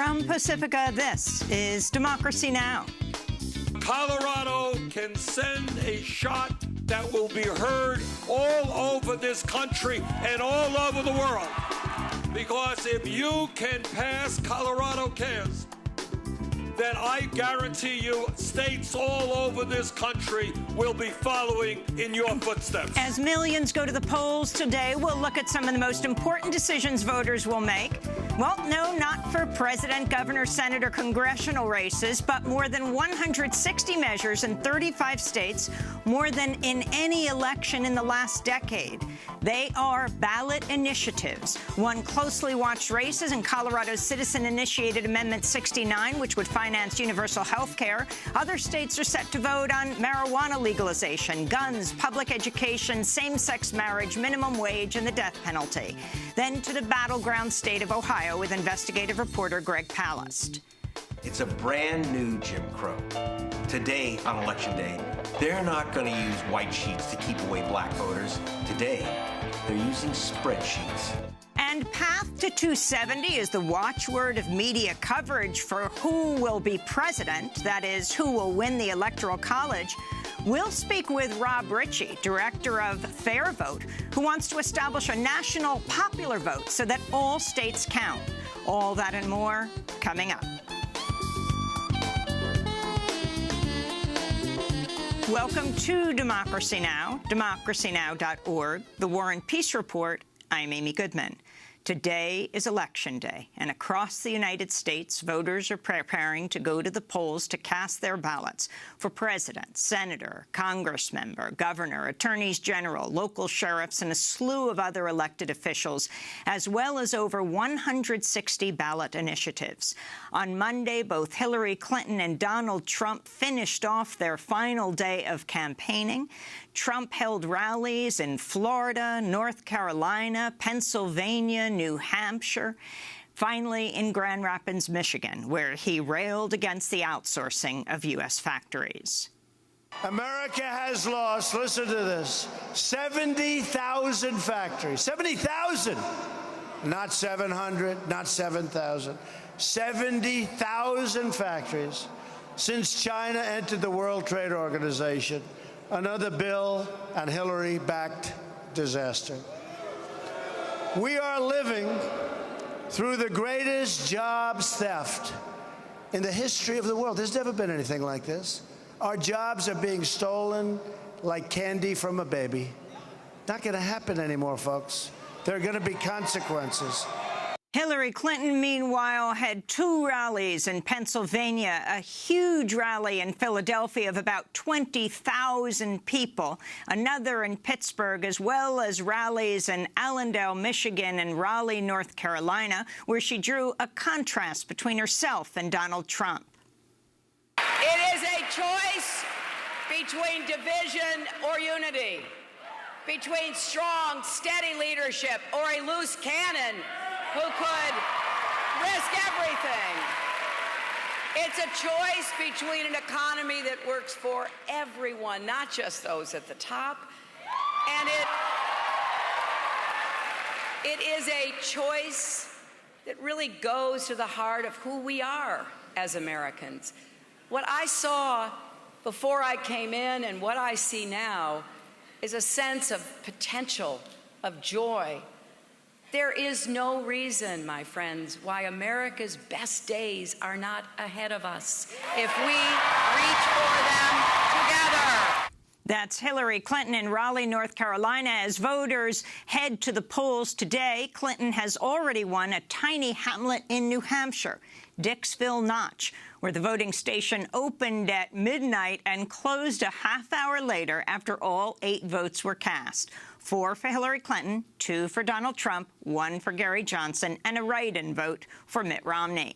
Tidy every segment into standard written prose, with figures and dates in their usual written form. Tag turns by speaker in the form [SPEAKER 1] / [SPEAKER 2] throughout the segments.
[SPEAKER 1] From Pacifica, this is Democracy Now!
[SPEAKER 2] Colorado can send a shot that will be heard all over this country and all over the world. Because if you can pass Colorado Cares, then I guarantee you states all over this country will be following in your footsteps.
[SPEAKER 1] As millions go to the polls today, we'll look at some of the most important decisions voters will make. Well, no, not for president, governor, senator, congressional races, but more than 160 measures in 35 states, more than in any election in the last decade. They are ballot initiatives. One closely watched race is in Colorado's citizen-initiated Amendment 69, which would finance universal health care. Other states are set to vote on marijuana legalization, guns, public education, same-sex marriage, minimum wage, and the death penalty. Then to the battleground state of Ohio with investigative reporter Greg Palast.
[SPEAKER 3] It's a brand new Jim Crow. Today, on Election Day, they're not going to use white sheets to keep away black voters. Today, they're using spreadsheets.
[SPEAKER 1] And Path to 270 is the watchword of media coverage for who will be president, that is, who will win the Electoral College. We'll speak with Rob Ritchie, director of Fair Vote, who wants to establish a national popular vote so that all states count. All that and more coming up. Welcome to Democracy Now!, democracynow.org, the War and Peace Report. I'm Amy Goodman. Today is Election Day, and across the United States, voters are preparing to go to the polls to cast their ballots for president, senator, congressmember, governor, attorneys general, local sheriffs, and a slew of other elected officials, as well as over 160 ballot initiatives. On Monday, both Hillary Clinton and Donald Trump finished off their final day of campaigning. Trump held rallies in Florida, North Carolina, Pennsylvania, New Hampshire, finally in Grand Rapids, Michigan, where he railed against the outsourcing of U.S. factories.
[SPEAKER 4] America has lost, listen to this, 70,000 factories. 70,000! Not 700, not 7,000. 70,000 factories since China entered the World Trade Organization. Another Bill and Hillary-backed disaster. We are living through the greatest jobs theft in the history of the world. There's never been anything like this. Our jobs are being stolen like candy from a baby. Not going to happen anymore, folks. There are going to be consequences.
[SPEAKER 1] Hillary Clinton, meanwhile, had two rallies in Pennsylvania, a huge rally in Philadelphia of about 20,000 people, another in Pittsburgh, as well as rallies in Allendale, Michigan, and Raleigh, North Carolina, where she drew a contrast between herself and Donald Trump.
[SPEAKER 5] It is a choice between division or unity, between strong, steady leadership or a loose cannon who could risk everything. It's a choice between an economy that works for everyone, not just those at the top. And it is a choice that really goes to the heart of who we are as Americans. What I saw before I came in and what I see now is a sense of potential, of joy. There is no reason, my friends, why America's best days are not ahead of us if we reach for them together.
[SPEAKER 1] That's Hillary Clinton in Raleigh, North Carolina. As voters head to the polls today, Clinton has already won a tiny hamlet in New Hampshire, Dixville Notch, where the voting station opened at midnight and closed a half hour later after all 8 votes were cast. 4 for Hillary Clinton, 2 for Donald Trump, 1 for Gary Johnson, and a write-in vote for Mitt Romney.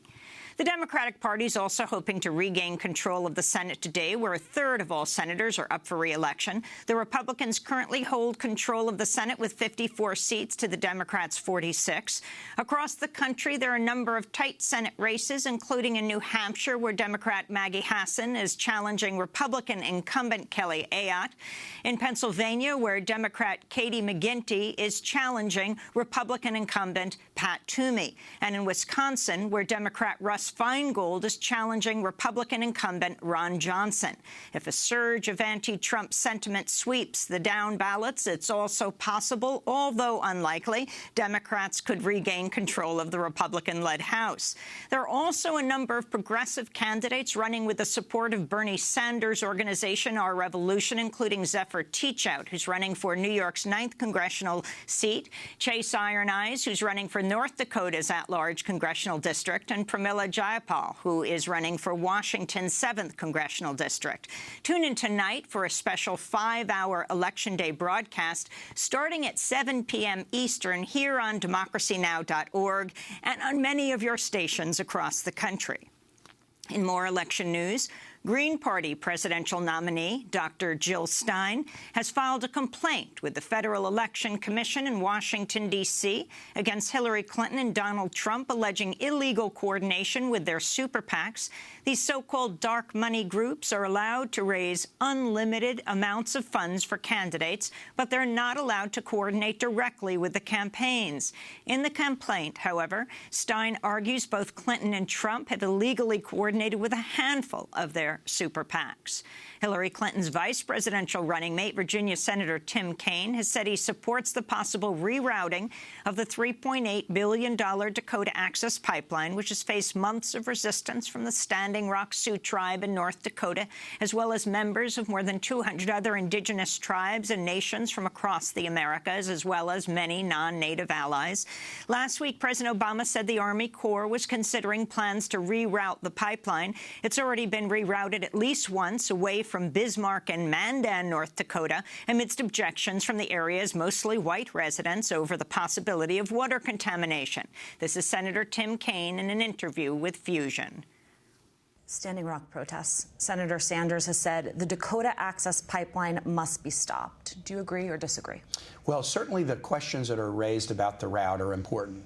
[SPEAKER 1] The Democratic Party is also hoping to regain control of the Senate today, where a third of all senators are up for re-election. The Republicans currently hold control of the Senate with 54 seats to the Democrats' 46. Across the country, there are a number of tight Senate races, including in New Hampshire, where Democrat Maggie Hassan is challenging Republican incumbent Kelly Ayotte. In Pennsylvania, where Democrat Katie Katie McGinty is challenging Republican incumbent Pat Toomey. And in Wisconsin, where Democrat Russ Feingold is challenging Republican incumbent Ron Johnson. If a surge of anti-Trump sentiment sweeps the down ballots, it's also possible, although unlikely, Democrats could regain control of the Republican-led House. There are also a number of progressive candidates running with the support of Bernie Sanders' organization, Our Revolution, including Zephyr Teachout, who's running for New York's 9th congressional seat, Chase Iron Eyes, who's running for North Dakota's at-large congressional district, and Pramila Jayapal, who is running for Washington's 7th congressional district. Tune in tonight for a special 5-hour Election Day broadcast starting at 7 p.m. Eastern here on democracynow.org and on many of your stations across the country. In more election news, Green Party presidential nominee Dr. Jill Stein has filed a complaint with the Federal Election Commission in Washington, D.C. against Hillary Clinton and Donald Trump, alleging illegal coordination with their super PACs. These so-called dark money groups are allowed to raise unlimited amounts of funds for candidates, but they're not allowed to coordinate directly with the campaigns. In the complaint, however, Stein argues both Clinton and Trump have illegally coordinated with a handful of their super PACs. Hillary Clinton's vice presidential running mate, Virginia Senator Tim Kaine, has said he supports the possible rerouting of the $3.8 billion Dakota Access Pipeline, which has faced months of resistance from the Standing Rock Sioux tribe in North Dakota, as well as members of more than 200 other indigenous tribes and nations from across the Americas, as well as many non-native allies. Last week, President Obama said the Army Corps was considering plans to reroute the pipeline. It's already been rerouted at least once away from Bismarck and Mandan, North Dakota, amidst objections from the area's mostly white residents over the possibility of water contamination. This is Senator Tim Kaine in an interview with Fusion.
[SPEAKER 6] Standing Rock protests. Senator Sanders has said the Dakota Access Pipeline must be stopped. Do you agree or disagree?
[SPEAKER 7] Well, certainly the questions that are raised about the route are important.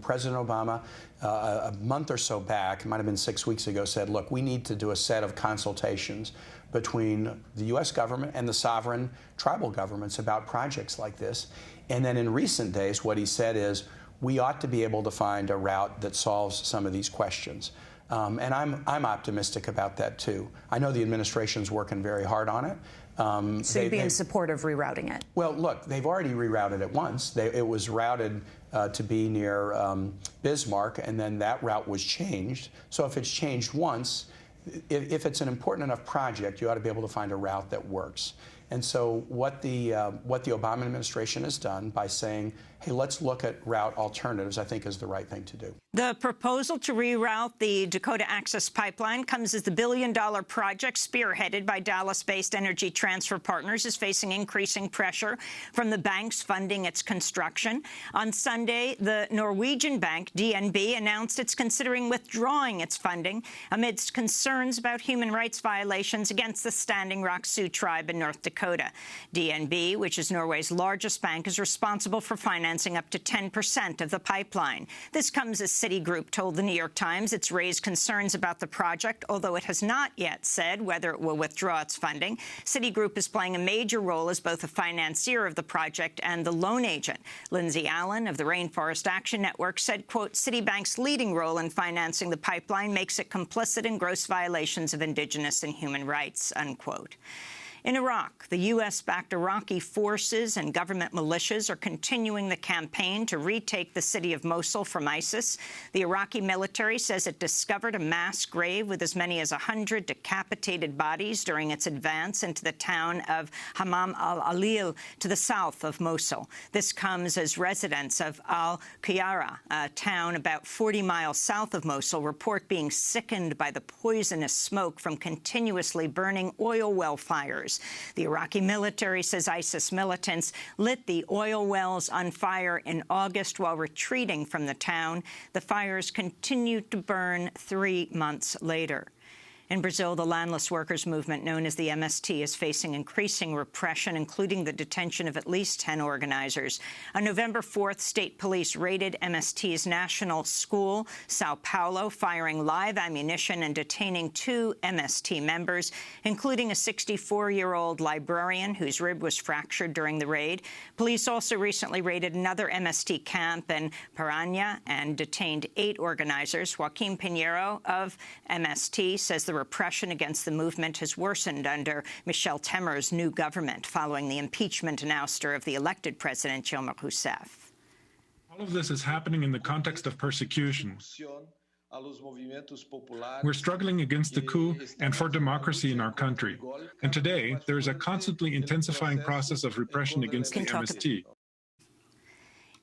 [SPEAKER 7] President Obama, a month or so back, it might have been 6 weeks ago, said, look, we need to do a set of consultations between the U.S. government and the sovereign tribal governments about projects like this. And then in recent days, what he said is, we ought to be able to find a route that solves some of these questions. And I'm optimistic about that, too. I know the administration's working very hard on it.
[SPEAKER 6] So you'd be in support of rerouting it?
[SPEAKER 7] Well, look, they've already rerouted it once. It was routed to be near Bismarck, and then that route was changed. So if it's changed once, if it's an important enough project, you ought to be able to find a route that works. And so what the Obama administration has done by saying, hey, let's look at route alternatives, I think is the right thing to do.
[SPEAKER 1] The proposal to reroute the Dakota Access Pipeline comes as the billion-dollar project spearheaded by Dallas-based Energy Transfer Partners is facing increasing pressure from the banks funding its construction. On Sunday, the Norwegian bank, DNB, announced it's considering withdrawing its funding amidst concerns about human rights violations against the Standing Rock Sioux tribe in North Dakota. DNB, which is Norway's largest bank, is responsible for financing up to 10% of the pipeline. This comes as Citigroup told the New York Times it's raised concerns about the project, although it has not yet said whether it will withdraw its funding. Citigroup is playing a major role as both a financier of the project and the loan agent. Lindsay Allen of the Rainforest Action Network said, quote, Citibank's leading role in financing the pipeline makes it complicit in gross violations of indigenous and human rights, unquote. In Iraq, the U.S.-backed Iraqi forces and government militias are continuing the campaign to retake the city of Mosul from ISIS. The Iraqi military says it discovered a mass grave with as many as 100 decapitated bodies during its advance into the town of Hamam al-Alil to the south of Mosul. This comes as residents of Al-Qiyara, a town about 40 miles south of Mosul, report being sickened by the poisonous smoke from continuously burning oil well fires. The Iraqi military says ISIS militants lit the oil wells on fire in August while retreating from the town. The fires continued to burn 3 months later. In Brazil, the landless workers movement known as the MST is facing increasing repression, including the detention of at least 10 organizers. On November 4th, state police raided MST's national school, Sao Paulo, firing live ammunition and detaining 2 MST members, including a 64-year-old librarian whose rib was fractured during the raid. Police also recently raided another MST camp in Paranha and detained 8 organizers. Joaquim Pinheiro of MST says the repression against the movement has worsened under Michel Temer's new government following the impeachment and ouster of the elected president Dilma Rousseff.
[SPEAKER 8] All of this is happening in the context of persecution. We're struggling against the coup and for democracy in our country. And today, there is a constantly intensifying process of repression against the MST.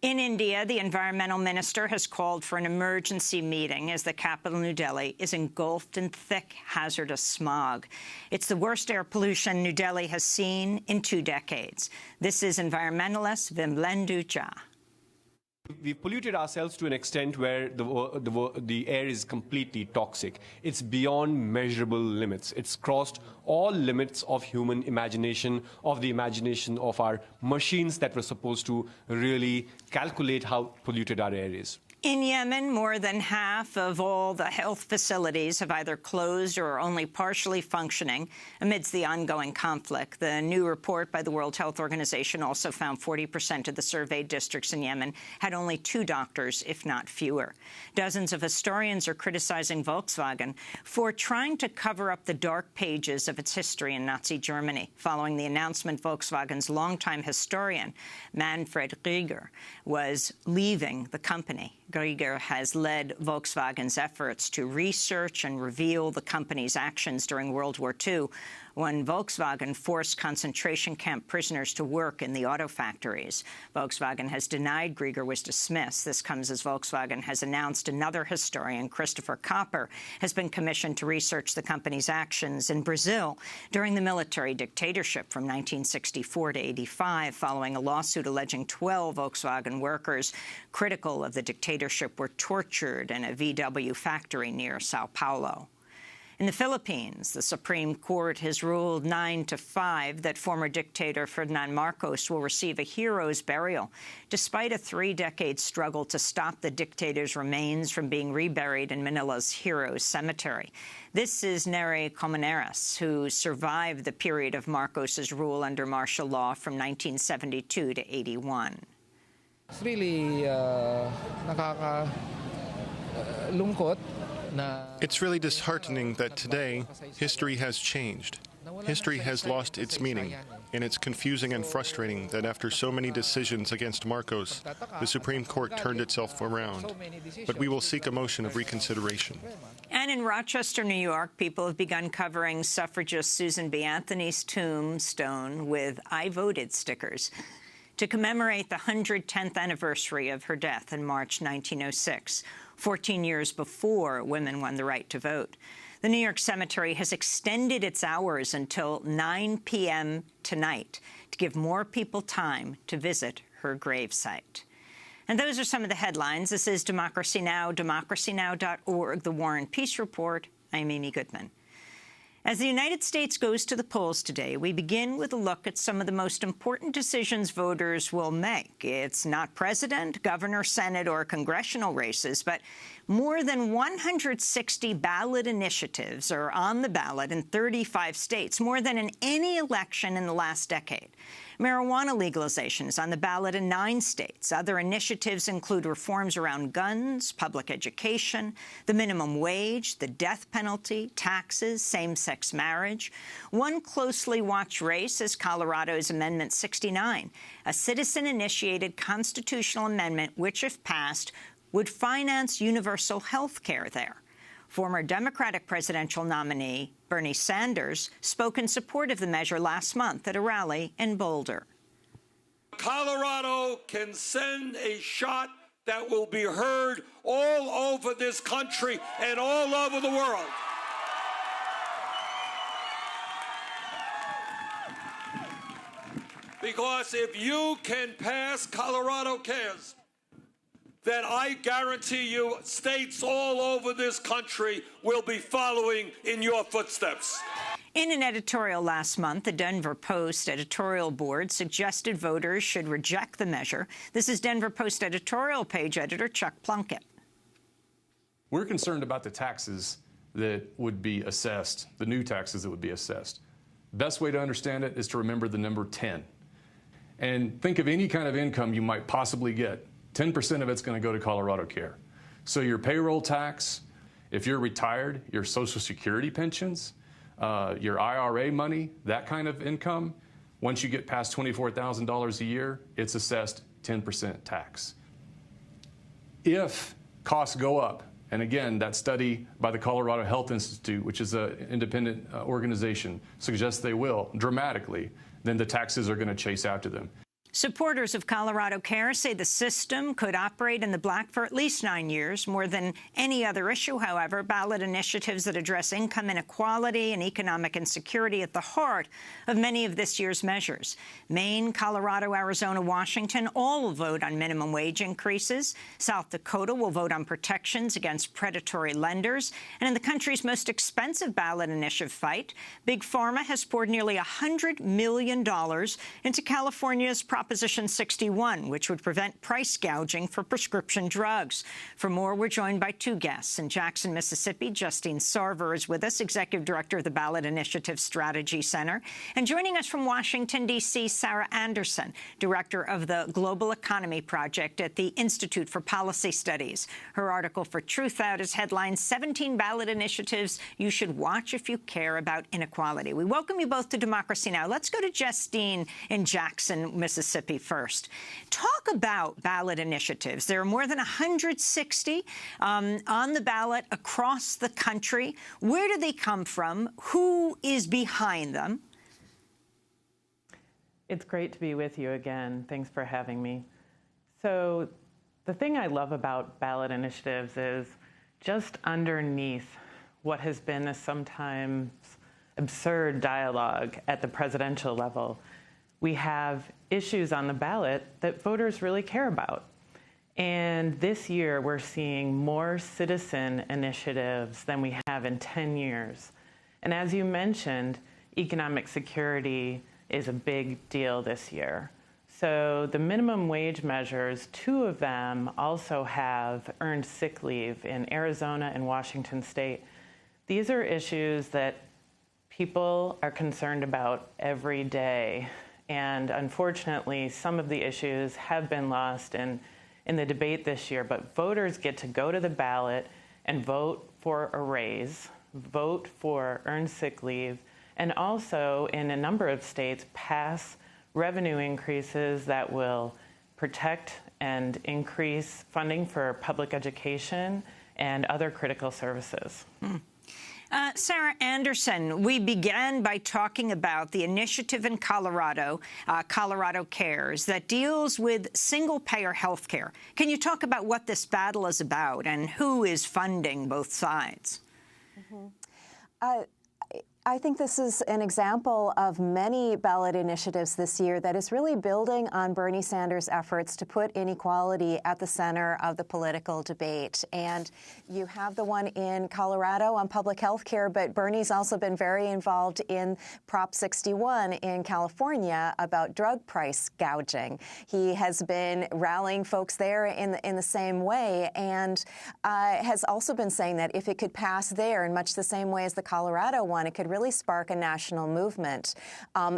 [SPEAKER 1] In India, the environmental minister has called for an emergency meeting as the capital, New Delhi, is engulfed in thick, hazardous smog. It's the worst air pollution New Delhi has seen in 2 decades. This is environmentalist Vimlendu Jha.
[SPEAKER 9] We've polluted ourselves to an extent where the air is completely toxic. It's beyond measurable limits. It's crossed all limits of human imagination, of the imagination of our machines that were supposed to really calculate how polluted our air is.
[SPEAKER 1] In Yemen, more than half of all the health facilities have either closed or are only partially functioning amidst the ongoing conflict. The new report by the World Health Organization also found 40% of the surveyed districts in Yemen had only 2 doctors, if not fewer. Dozens of historians are criticizing Volkswagen for trying to cover up the dark pages of its history in Nazi Germany. Following the announcement, Volkswagen's longtime historian, Manfred Rieger, was leaving the company. Rieger has led Volkswagen's efforts to research and reveal the company's actions during World War II, when Volkswagen forced concentration camp prisoners to work in the auto factories. Volkswagen has denied Rieger was dismissed. This comes as Volkswagen has announced another historian, Christopher Copper, has been commissioned to research the company's actions in Brazil during the military dictatorship from 1964 to 85, following a lawsuit alleging 12 Volkswagen workers critical of the dictatorship were tortured in a VW factory near Sao Paulo. In the Philippines, the Supreme Court has ruled 9-5 that former dictator Ferdinand Marcos will receive a hero's burial, despite a 3-decade struggle to stop the dictator's remains from being reburied in Manila's Heroes Cemetery. This is Nery Comaneras, who survived the period of Marcos's rule under martial law from 1972 to 81.
[SPEAKER 10] It's really nakakalungkot.
[SPEAKER 11] It's really disheartening that today history has changed. History has lost its meaning, and it's confusing and frustrating that after so many decisions against Marcos, the Supreme Court turned itself around. But we will seek a motion of reconsideration.
[SPEAKER 1] And in Rochester, New York, people have begun covering suffragist Susan B. Anthony's tombstone with "I voted" stickers to commemorate the 110th anniversary of her death in March 1906. 14 years before women won the right to vote. The New York Cemetery has extended its hours until 9 p.m. tonight to give more people time to visit her gravesite. And those are some of the headlines. This is Democracy Now!, democracynow.org, The War and Peace Report. I'm Amy Goodman. As the United States goes to the polls today, we begin with a look at some of the most important decisions voters will make. It's not president, governor, Senate, or congressional races, but more than 160 ballot initiatives are on the ballot in 35 states, more than in any election in the last decade. Marijuana legalization is on the ballot in 9 states. Other initiatives include reforms around guns, public education, the minimum wage, the death penalty, taxes, same-sex marriage. One closely watched race is Colorado's Amendment 69, a citizen-initiated constitutional amendment which, if passed, would finance universal health care there. Former Democratic presidential nominee Bernie Sanders spoke in support of the measure last month at a rally in Boulder.
[SPEAKER 2] Colorado can send a shot that will be heard all over this country and all over the world. Because if you can pass Colorado Cares, that I guarantee you states all over this country will be following in your footsteps.
[SPEAKER 1] In an editorial last month, the Denver Post editorial board suggested voters should reject the measure. This is Denver Post editorial page editor Chuck Plunkett.
[SPEAKER 12] We're concerned about the taxes that would be assessed, the new taxes that would be assessed. Best way to understand it is to remember the number 10. And think of any kind of income you might possibly get. 10% of it's going to go to Colorado Care. So your payroll tax, if you're retired, your Social Security pensions, your IRA money, that kind of income, once you get past $24,000 a year, it's assessed 10% tax. If costs go up, and again, that study by the Colorado Health Institute, which is an independent organization, suggests they will dramatically, then the taxes are going to chase after them.
[SPEAKER 1] Supporters of Colorado Care say the system could operate in the black for at least 9 years. More than any other issue, however, ballot initiatives that address income inequality and economic insecurity at the heart of many of this year's measures. Maine, Colorado, Arizona, Washington all will vote on minimum wage increases. South Dakota will vote on protections against predatory lenders. And in the country's most expensive ballot initiative fight, Big Pharma has poured nearly $100 million into California's Proposition 61, which would prevent price gouging for prescription drugs. For more, we're joined by two guests. In Jackson, Mississippi, Justine Sarver is with us, Executive Director of the Ballot Initiative Strategy Center. And joining us from Washington, D.C., Sarah Anderson, Director of the Global Economy Project at the Institute for Policy Studies. Her article for Truth Out is headlined 17 Ballot Initiatives You Should Watch If You Care About Inequality. We welcome you both to Democracy Now! Let's go to Justine in Jackson, Mississippi first. Talk about ballot initiatives. There are more than 160 on the ballot across the country. Where do they come from? Who is behind them?
[SPEAKER 13] It's great to be with you again. Thanks for having me. So the thing I love about ballot initiatives is just underneath what has been a sometimes absurd dialogue at the presidential level, we have issues on the ballot that voters really care about. And this year, we're seeing more citizen initiatives than we have in 10 years. And as you mentioned, economic security is a big deal this year. So the minimum wage measures, 2 of them also have earned sick leave in Arizona and Washington State. These are issues that people are concerned about every day. And unfortunately, some of the issues have been lost in the debate this year. But voters get to go to the ballot and vote for a raise, vote for earned sick leave, and also, in a number of states, pass revenue increases that will protect and increase funding for public education and other critical services.
[SPEAKER 1] Sarah Anderson, we began by talking about the initiative in Colorado, Colorado Cares, that deals with single-payer health care. Can you talk about what this battle is about and who is funding both sides?
[SPEAKER 14] I think this is an example of many ballot initiatives this year that is really building on Bernie Sanders' efforts to put inequality at the center of the political debate. And you have the one in Colorado on public health care, but Bernie's also been very involved in Prop 61 in California about drug price gouging. He has been rallying folks there in the same way, and has also been saying that if it could pass there in much the same way as the Colorado one, it could really spark a national movement.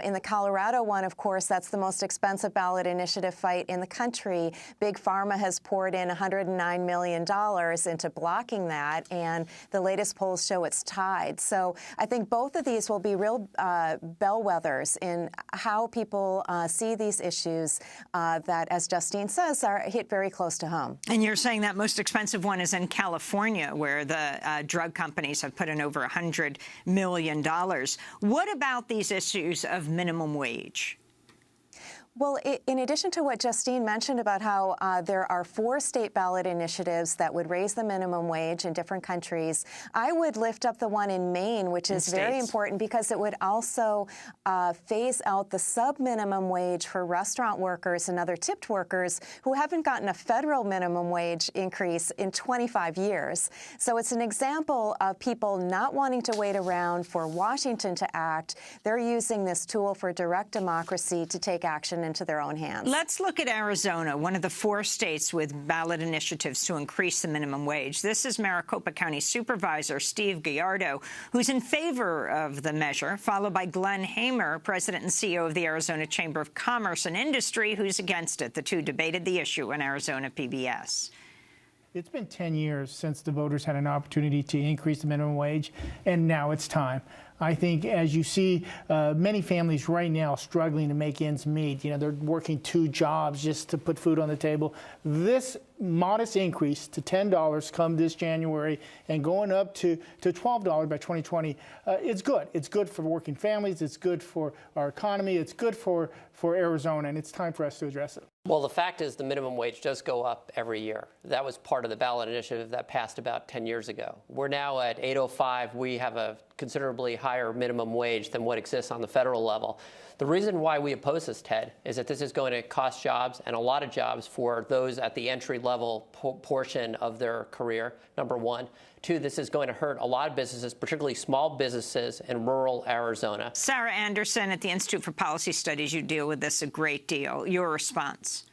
[SPEAKER 14] In the Colorado one, of course, that's the most expensive ballot initiative fight in the country. Big Pharma has poured in $109 million into blocking that, and the latest polls show it's tied. So I think both of these will be real bellwethers in how people see these issues that, as Justine says, are hit very close to home.
[SPEAKER 1] And you're saying that most expensive one is in California, where the drug companies have put in over $100 million. What about these issues of minimum wage?
[SPEAKER 14] Well, in addition to what Justine mentioned about how there are 4 state ballot initiatives that would raise the minimum wage in different countries, I would lift up the one in Maine, which is very important because it would also phase out the sub-minimum wage for restaurant workers and other tipped workers who haven't gotten a federal minimum wage increase in 25 years. So it's an example of people not wanting to wait around for Washington to act. They're using this tool for direct democracy to take action into their own hands.
[SPEAKER 1] Let's look at Arizona, one of the 4 states with ballot initiatives to increase the minimum wage. This is Maricopa County Supervisor Steve Gallardo, who's in favor of the measure, followed by Glenn Hamer, President and CEO of the Arizona Chamber of Commerce and Industry, who's against it. The two debated the issue on Arizona PBS.
[SPEAKER 15] It's been 10 years since the voters had an opportunity to increase the minimum wage, and now it's time. I think, as you see, many families right now struggling to make ends meet. You know, they're working 2 jobs just to put food on the table. This modest increase to $10 come this January and going up to $12 by 2020, it's good. It's good for working families. It's good for our economy. It's good for Arizona, and it's time for us to address it.
[SPEAKER 16] Well, the fact is the minimum wage does go up every year. That was part of the ballot initiative that passed about 10 years ago. We're now at $8.05. We have a considerably higher minimum wage than what exists on the federal level. The reason why we oppose this, Ted, is that this is going to cost jobs, and a lot of jobs for those at the entry-level portion of their career, number one. 2, this is going to hurt a lot of businesses, particularly small businesses in rural Arizona.
[SPEAKER 1] Sarah Anderson at the Institute for Policy Studies, you deal with this a great deal. Your response?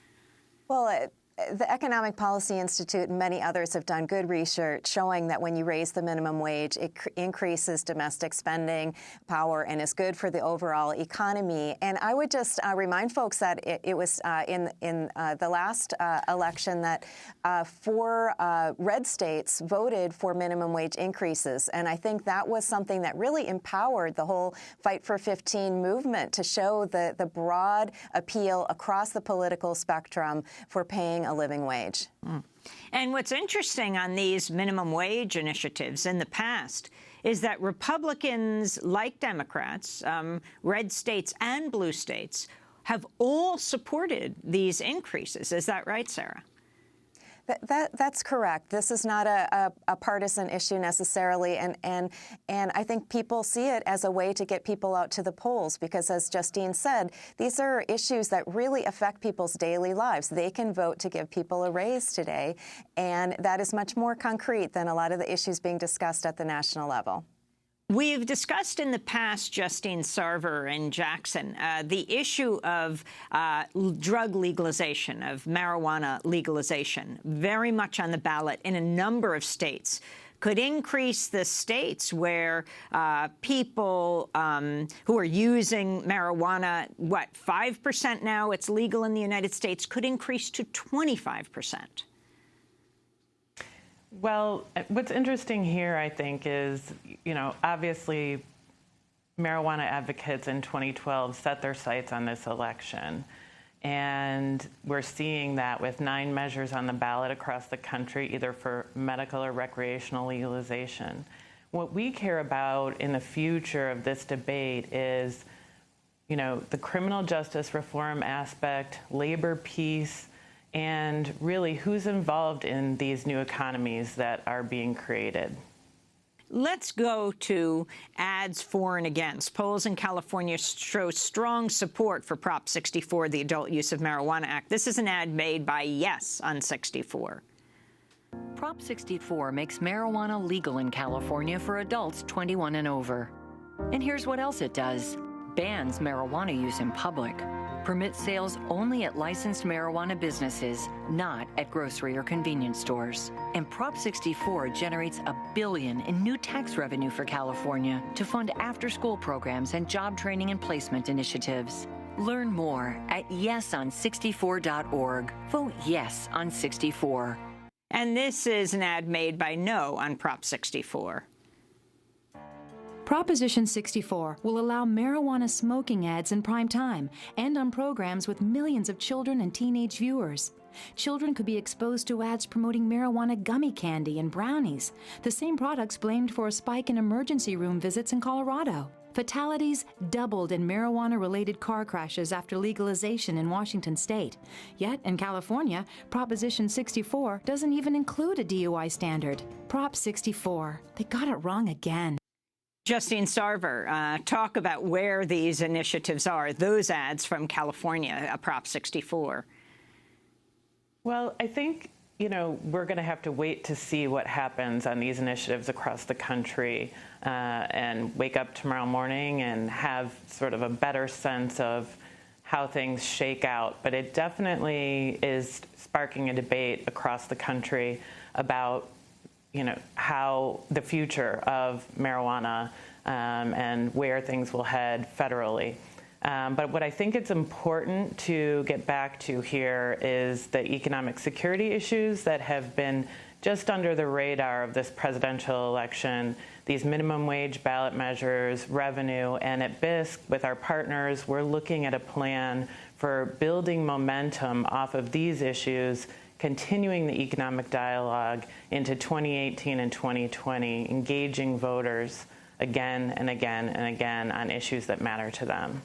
[SPEAKER 14] Well, the Economic Policy Institute and many others have done good research showing that when you raise the minimum wage, it increases domestic spending power and is good for the overall economy. And I would just remind folks that it was in the last election that 4 red states voted for minimum wage increases. And I think that was something that really empowered the whole Fight for 15 movement to show the broad appeal across the political spectrum for paying a living wage.
[SPEAKER 1] And what's interesting on these minimum wage initiatives in the past is that Republicans, like Democrats, red states and blue states, have all supported these increases. Is that right, Sarah?
[SPEAKER 14] That's correct. This is not a partisan issue necessarily, and I think people see it as a way to get people out to the polls because, as Justine said, these are issues that really affect people's daily lives. They can vote to give people a raise today, and that is much more concrete than a lot of the issues being discussed at the national level.
[SPEAKER 1] We've discussed in the past, Justine Sarver and Jackson, the issue of drug legalization, of marijuana legalization, very much on the ballot in a number of states. Could increase the states where people who are using marijuana, 5% now, it's legal in the United States, could increase to 25%.
[SPEAKER 13] Well, what's interesting here, I think, is, obviously marijuana advocates in 2012 set their sights on this election. And we're seeing that with 9 measures on the ballot across the country, either for medical or recreational legalization. What we care about in the future of this debate is, the criminal justice reform aspect, labor peace, and really who's involved in these new economies that are being created.
[SPEAKER 1] Let's go to ads for and against. Polls in California show strong support for Prop 64, the Adult Use of Marijuana Act. This is an ad made by Yes on 64.
[SPEAKER 17] Prop 64 makes marijuana legal in California for adults 21 and over. And here's what else it does. Bans marijuana use in public. Permits sales only at licensed marijuana businesses, not at grocery or convenience stores. And Prop 64 generates $1 billion in new tax revenue for California to fund after-school programs and job training and placement initiatives. Learn more at yeson64.org. Vote yes on 64.
[SPEAKER 1] And this is an ad made by No on Prop 64.
[SPEAKER 18] Proposition 64 will allow marijuana smoking ads in prime time and on programs with millions of children and teenage viewers. Children could be exposed to ads promoting marijuana gummy candy and brownies, the same products blamed for a spike in emergency room visits in Colorado. Fatalities doubled in marijuana-related car crashes after legalization in Washington state. Yet, in California, Proposition 64 doesn't even include a DUI standard. Prop 64. They got it wrong again.
[SPEAKER 1] Justine Sarver, talk about where these initiatives are, those ads from California, Prop 64.
[SPEAKER 13] Well, I think, we're going to have to wait to see what happens on these initiatives across the country and wake up tomorrow morning and have sort of a better sense of how things shake out. But it definitely is sparking a debate across the country about, how the future of marijuana and where things will head federally. But what I think it's important to get back to here is the economic security issues that have been just under the radar of this presidential election, these minimum wage ballot measures, revenue, and at BISC, with our partners, we're looking at a plan for building momentum off of these issues, continuing the economic dialogue into 2018 and 2020, engaging voters again and again and again on issues that matter to them.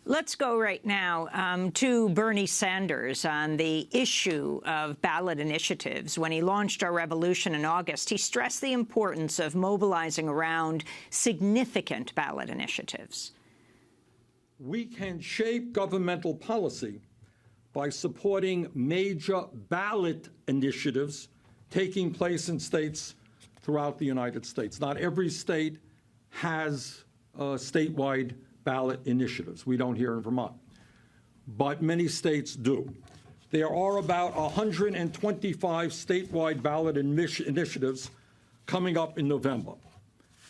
[SPEAKER 1] Let's go right now to Bernie Sanders on the issue of ballot initiatives. When he launched Our Revolution in August, he stressed the importance of mobilizing around significant ballot initiatives.
[SPEAKER 19] We can shape governmental policy by supporting major ballot initiatives taking place in states throughout the United States. Not every state has statewide ballot initiatives. We don't here in Vermont, but many states do. There are about 125 statewide ballot initiatives coming up in November.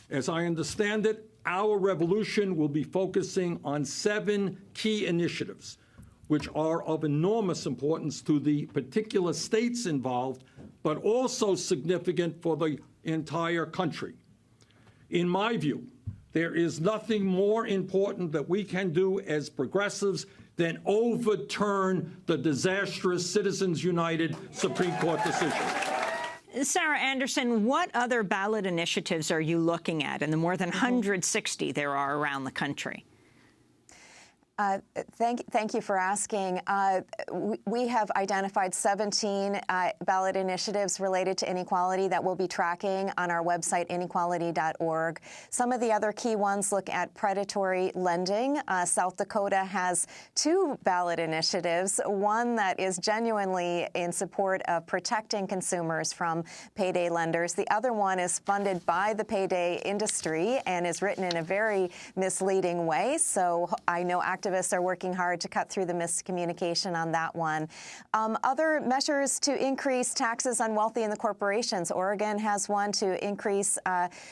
[SPEAKER 19] As I understand it, Our Revolution will be focusing on 7 key initiatives, which are of enormous importance to the particular states involved, but also significant for the entire country. In my view, there is nothing more important that we can do as progressives than overturn the disastrous Citizens United Supreme Court decision.
[SPEAKER 1] Sarah Anderson, what other ballot initiatives are you looking at in the more than 160 there are around the country?
[SPEAKER 14] Thank you for asking. We have identified 17 ballot initiatives related to inequality that we'll be tracking on our website, inequality.org. Some of the other key ones look at predatory lending. South Dakota has 2 ballot initiatives, one that is genuinely in support of protecting consumers from payday lenders. The other one is funded by the payday industry and is written in a very misleading way. So I know activists are working hard to cut through the miscommunication on that one. Other measures to increase taxes on wealthy and the corporations. Oregon has one to increase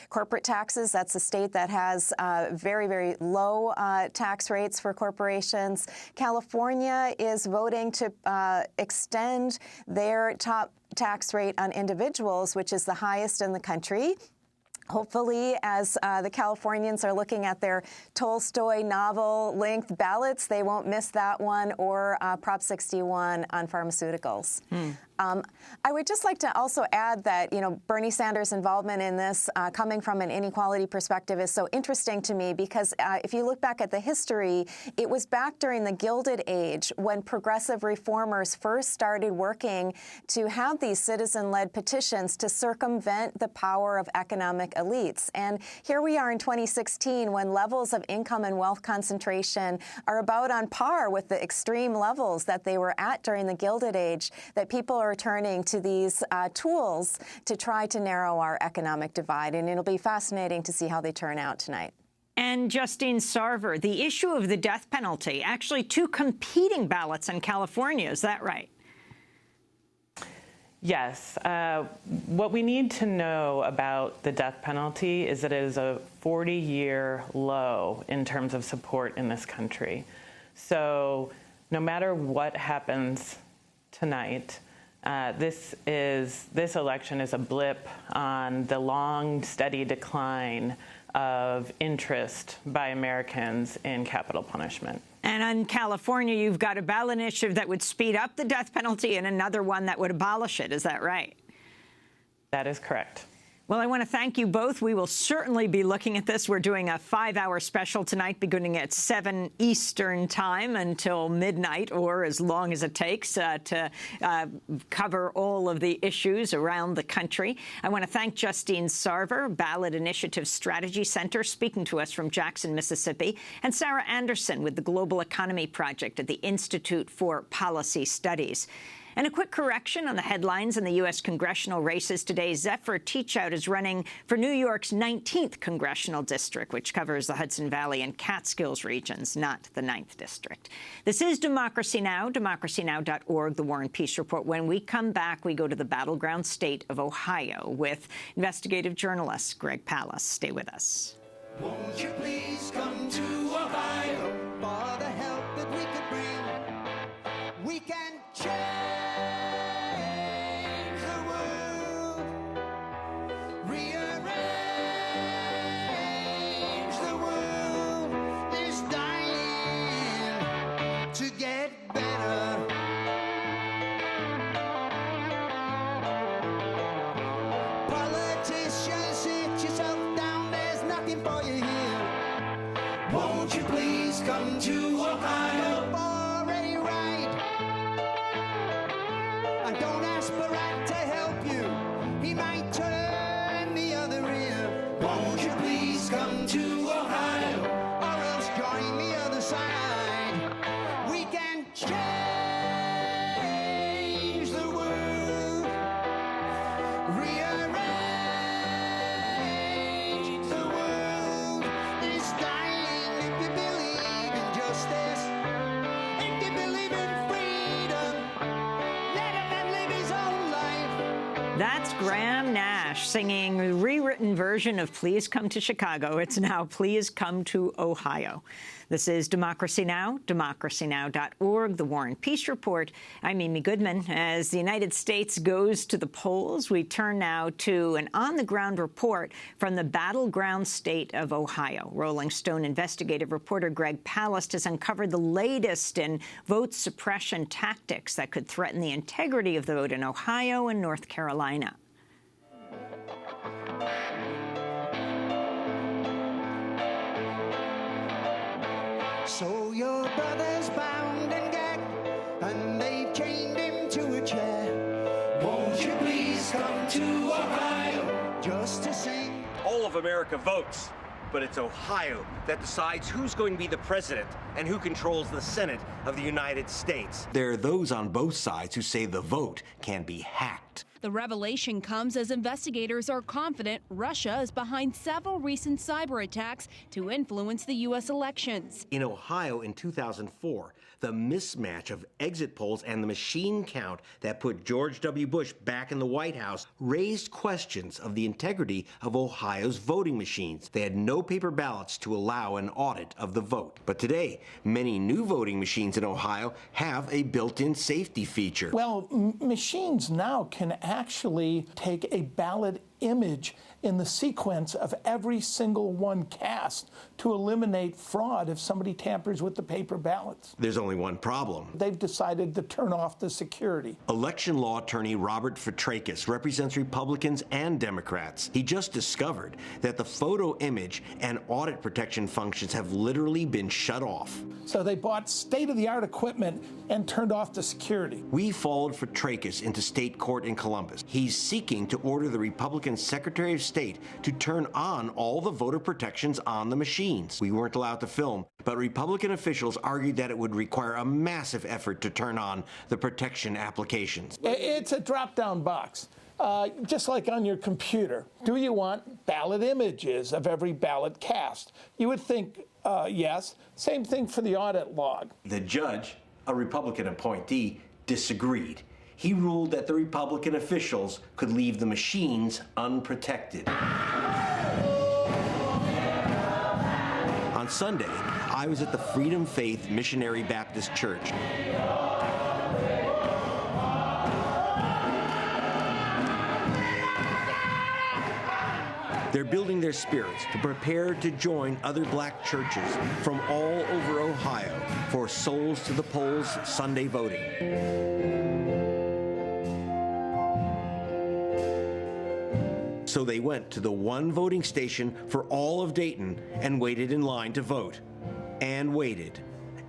[SPEAKER 14] corporate taxes. That's a state that has very, very low tax rates for corporations. California is voting to extend their top tax rate on individuals, which is the highest in the country. Hopefully, as the Californians are looking at their Tolstoy novel-length ballots, they won't miss that one or Prop 61 on pharmaceuticals. I would just like to also add that, Bernie Sanders' involvement in this, coming from an inequality perspective, is so interesting to me because if you look back at the history, it was back during the Gilded Age when progressive reformers first started working to have these citizen-led petitions to circumvent the power of economic elites. And here we are in 2016 when levels of income and wealth concentration are about on par with the extreme levels that they were at during the Gilded Age, that people are turning to these tools to try to narrow our economic divide. And it'll be fascinating to see how they turn out tonight.
[SPEAKER 1] And Justine Sarver, the issue of the death penalty, actually 2 competing ballots in California, is that right?
[SPEAKER 13] Yes. What we need to know about the death penalty is that it is a 40-year low in terms of support in this country. So no matter what happens tonight, this election is a blip on the long, steady decline of interest by Americans in capital punishment.
[SPEAKER 1] And in California, you've got a ballot initiative that would speed up the death penalty and another one that would abolish it. Is that right?
[SPEAKER 13] That is correct.
[SPEAKER 1] Well, I want to thank you both. We will certainly be looking at this. We're doing a 5-hour special tonight, beginning at 7 Eastern time until midnight, or as long as it takes to cover all of the issues around the country. I want to thank Justine Sarver, Ballot Initiative Strategy Center, speaking to us from Jackson, Mississippi, and Sarah Anderson with the Global Economy Project at the Institute for Policy Studies. And a quick correction on the headlines in the U.S. congressional races today. Zephyr Teachout is running for New York's 19th congressional district, which covers the Hudson Valley and Catskills regions, not the 9th district. This is Democracy Now!, democracynow.org, The War and Peace Report. When we come back, we go to the battleground state of Ohio with investigative journalist Greg Palast. Stay with us.
[SPEAKER 20] Won't you please come to Ohio for the help that we could bring? We can change. To get better. Politicians, sit yourself down, there's nothing for you here. Won't you please come to Ohio for a ride? And don't ask Barack to help you, he might turn the other ear. Won't you please come to Ohio, or else join the other side? Change the world, rearrange the world. It's dying if you believe in justice, if you believe in freedom, let a man live his own life.
[SPEAKER 1] That's Graham Nash singing a rewritten version of Please Come to Chicago. It's now Please Come to Ohio. This is Democracy Now!, democracynow.org, The War and Peace Report. I'm Amy Goodman. As the United States goes to the polls, we turn now to an on-the-ground report from the battleground state of Ohio. Rolling Stone investigative reporter Greg Palast has uncovered the latest in vote suppression tactics that could threaten the integrity of the vote in Ohio and North Carolina.
[SPEAKER 20] So your brother's bound and gagged, and they've chained him to a chair. Won't you please come to Ohio just to sing?
[SPEAKER 3] All of America votes, but it's Ohio that decides who's going to be the president and who controls the Senate of the United States. There are those on both sides who say the vote can be hacked.
[SPEAKER 21] The revelation comes as investigators are confident Russia is behind several recent cyber attacks to influence the U.S. elections.
[SPEAKER 3] In Ohio in 2004, the mismatch of exit polls and the machine count that put George W. Bush back in the White House raised questions of the integrity of Ohio's voting machines. They had no paper ballots to allow an audit of the vote. But today, many new voting machines in Ohio have a built-in safety feature.
[SPEAKER 22] Well, machines now can actually take a ballot image in the sequence of every single one cast to eliminate fraud if somebody tampers with the paper ballots.
[SPEAKER 3] There's only one problem.
[SPEAKER 22] They've decided to turn off the security.
[SPEAKER 3] Election law attorney Robert Fitrakis represents Republicans and Democrats. He just discovered that the photo image and audit protection functions have literally been shut off.
[SPEAKER 22] So they bought state-of-the-art equipment and turned off the security.
[SPEAKER 3] We followed Fitrakis into state court in Columbus. He's seeking to order the Republican Secretary of State to turn on all the voter protections on the machines. We weren't allowed to film, but Republican officials argued that it would require a massive effort to turn on the protection applications.
[SPEAKER 22] It's a drop-down box. Just like on your computer. Do you want ballot images of every ballot cast? You would think, yes. Same thing for the audit log.
[SPEAKER 3] The judge, a Republican appointee, disagreed. He ruled that the Republican officials could leave the machines unprotected. On Sunday, I was at the Freedom Faith Missionary Baptist Church. They're building their spirits to prepare to join other black churches from all over Ohio for Souls to the Polls Sunday voting. So they went to the one voting station for all of Dayton and waited in line to vote. And waited.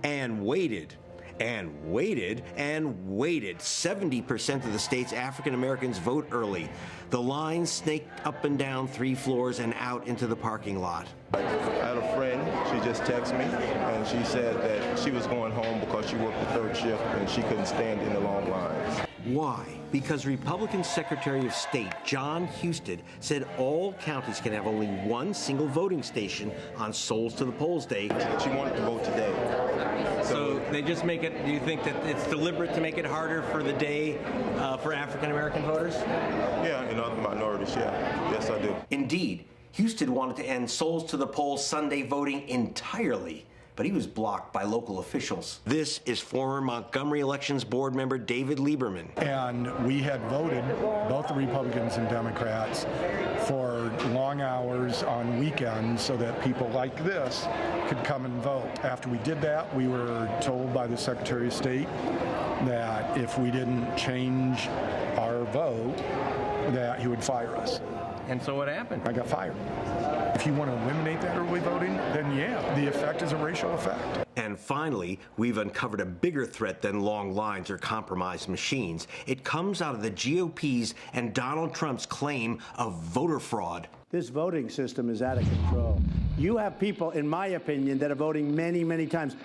[SPEAKER 3] And waited. And waited and waited. 70% of the state's African Americans vote early. The line snaked up and down 3 floors and out into the parking lot.
[SPEAKER 4] I had a friend, she just texted me, and she said that she was going home because she worked the 3rd shift and she couldn't stand in the long lines.
[SPEAKER 3] Why? Because Republican Secretary of State John Husted said all counties can have only one single voting station on Souls to the Polls Day.
[SPEAKER 4] She wanted to vote today.
[SPEAKER 3] So they just make it, do you think that it's deliberate to make it harder for the day for African American voters?
[SPEAKER 4] Yeah, and other minorities, yeah. Yes, I do.
[SPEAKER 3] Indeed, Husted wanted to end Souls to the Polls Sunday voting entirely, but he was blocked by local officials. This is former Montgomery Elections Board member David Lieberman.
[SPEAKER 5] And we had voted, both the Republicans and Democrats, for long hours on weekends so that people like this could come and vote. After we did that, we were told by the Secretary of State that if we didn't change our vote, that he would fire us.
[SPEAKER 3] And so what happened?
[SPEAKER 5] I got fired. If you want to eliminate that early voting, then yeah, the effect is a racial effect.
[SPEAKER 3] And finally, we've uncovered a bigger threat than long lines or compromised machines. It comes out of the GOP's and Donald Trump's claim of voter fraud.
[SPEAKER 23] This voting system is out of control. You have people, in my opinion, that are voting many, many times.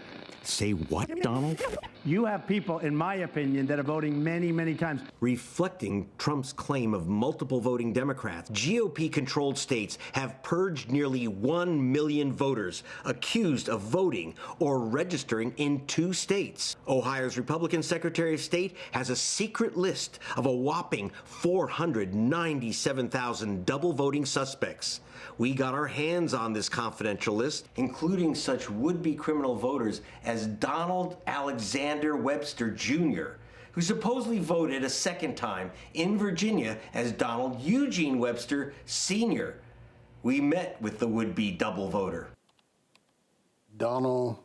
[SPEAKER 3] Say what, Donald?
[SPEAKER 23] You have people, in my opinion, that are voting many, many times.
[SPEAKER 3] Reflecting Trump's claim of multiple voting Democrats, GOP-controlled states have purged nearly 1 million voters accused of voting or registering in 2 states. Ohio's Republican Secretary of State has a secret list of a whopping 497,000 double voting suspects. We got our hands on this confidential list, including such would-be criminal voters as Donald Alexander Webster Jr., who supposedly voted a second time in Virginia as Donald Eugene Webster Sr. We met with the would-be double voter.
[SPEAKER 24] Donald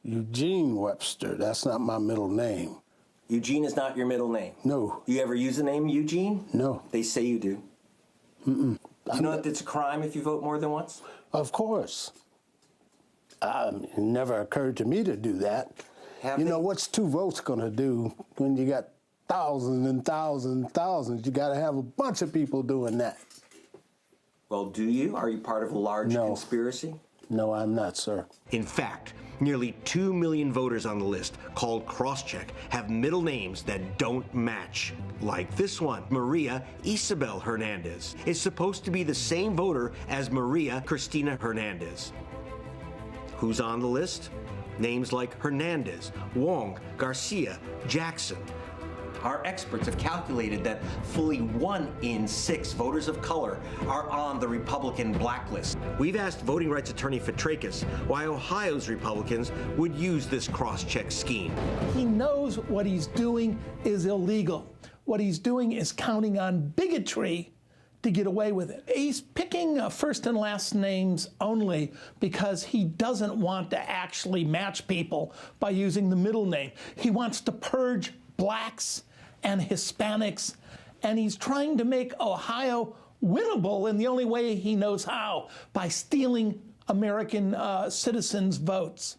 [SPEAKER 24] Eugene Webster. That's not my middle name.
[SPEAKER 3] Eugene is not your middle name?
[SPEAKER 24] No.
[SPEAKER 3] You ever use the name Eugene?
[SPEAKER 24] No.
[SPEAKER 3] They say you do.
[SPEAKER 24] Mm-mm.
[SPEAKER 3] You know that it's a crime if you vote more than once?
[SPEAKER 24] Of course. It never occurred to me to do that. You know, what's 2 votes going to do when you got thousands and thousands and thousands? You got to have a bunch of people doing that.
[SPEAKER 3] Well, do you? Are you part of a large conspiracy?
[SPEAKER 24] No, I'm not, sir.
[SPEAKER 3] In fact, nearly 2 million voters on the list, called Crosscheck, have middle names that don't match. Like this one, Maria Isabel Hernandez, is supposed to be the same voter as Maria Cristina Hernandez. Who's on the list? Names like Hernandez, Wong, Garcia, Jackson. Our experts have calculated that fully 1 in 6 voters of color are on the Republican blacklist. We've asked voting rights attorney Fitrakis why Ohio's Republicans would use this cross-check scheme.
[SPEAKER 22] He knows what he's doing is illegal. What he's doing is counting on bigotry to get away with it. He's picking first and last names only because he doesn't want to actually match people by using the middle name. He wants to purge blacks and Hispanics, and he's trying to make Ohio winnable in the only way he knows how, by stealing American citizens' votes.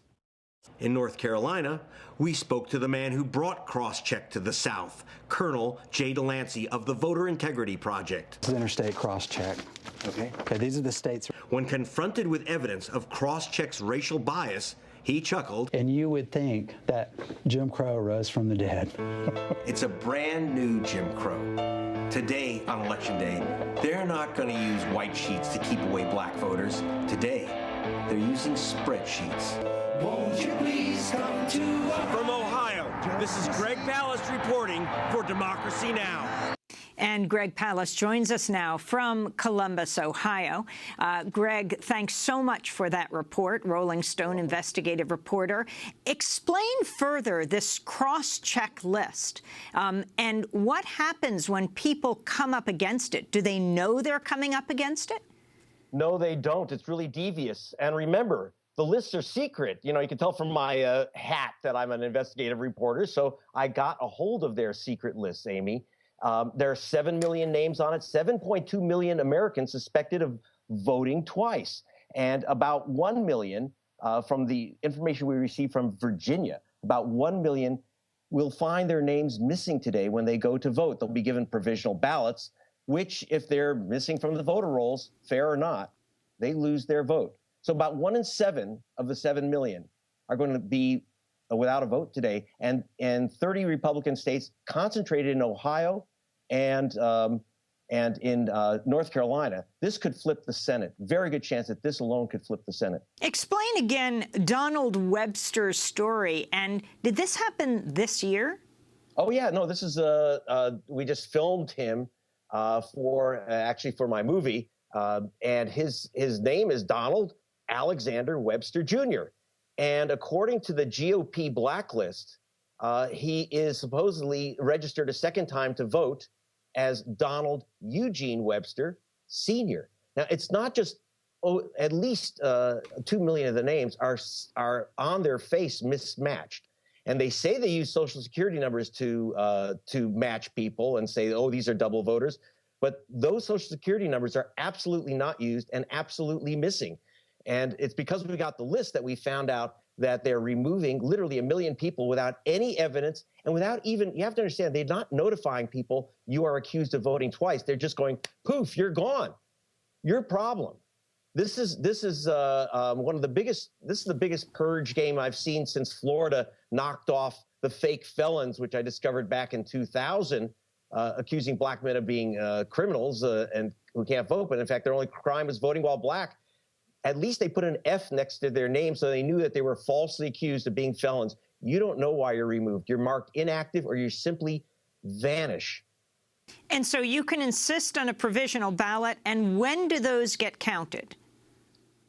[SPEAKER 3] In North Carolina, we spoke to the man who brought Crosscheck to the South, Colonel Jay Delancey of the Voter Integrity Project.
[SPEAKER 25] It's interstate Crosscheck. Okay, these are the states.
[SPEAKER 3] When confronted with evidence of Crosscheck's racial bias, he chuckled.
[SPEAKER 25] And you would think that Jim Crow rose from the dead.
[SPEAKER 3] It's a brand new Jim Crow. Today, on Election Day, they're not going to use white sheets to keep away black voters. Today, they're using spreadsheets.
[SPEAKER 20] Won't you please come to
[SPEAKER 3] From Ohio, this is Greg Palast reporting for Democracy Now!
[SPEAKER 1] And Greg Palast joins us now from Columbus, Ohio. Greg, thanks so much for that report, Rolling Stone investigative reporter. Explain further this cross-check list and what happens when people come up against it. Do they know they're coming up against it?
[SPEAKER 26] No, they don't. It's really devious. And remember, the lists are secret. You know, you can tell from my hat that I'm an investigative reporter. So I got a hold of their secret lists, Amy. There are 7 million names on it, 7.2 million Americans suspected of voting twice, and about 1 million, from the information we received from Virginia, about 1 million will find their names missing today when they go to vote. They'll be given provisional ballots, which, if they're missing from the voter rolls, fair or not, they lose their vote. So about 1 in 7 of the 7 million are going to be without a vote today, and 30 Republican states concentrated in Ohio and in North Carolina. This could flip the Senate. Very good chance that this alone could flip the Senate.
[SPEAKER 1] Explain again Donald Webster's story. And did this happen this year?
[SPEAKER 26] Oh, yeah. No, this is we just filmed him for my movie. And his name is Donald Alexander Webster Jr. And according to the GOP blacklist, he is supposedly registered a second time to vote as Donald Eugene Webster Sr. Now, it's not just, at least 2 million of the names are on their face mismatched. And they say they use Social Security numbers to match people and say, oh, these are double voters. But those Social Security numbers are absolutely not used and absolutely missing. And it's because we got the list that we found out that they're removing literally 1 million people without any evidence and without even, you have to understand, they're not notifying people you are accused of voting twice. They're just going, poof, you're gone. Your problem. This is one of the biggest, this is the biggest purge game I've seen since Florida knocked off the fake felons, which I discovered back in 2000, accusing black men of being criminals and who can't vote. But in fact, their only crime is voting while black. At least they put an F next to their name so they knew that they were falsely accused of being felons. You don't know why you're removed. You're marked inactive or you simply vanish.
[SPEAKER 1] And so you can insist on a provisional ballot. And when do those get counted?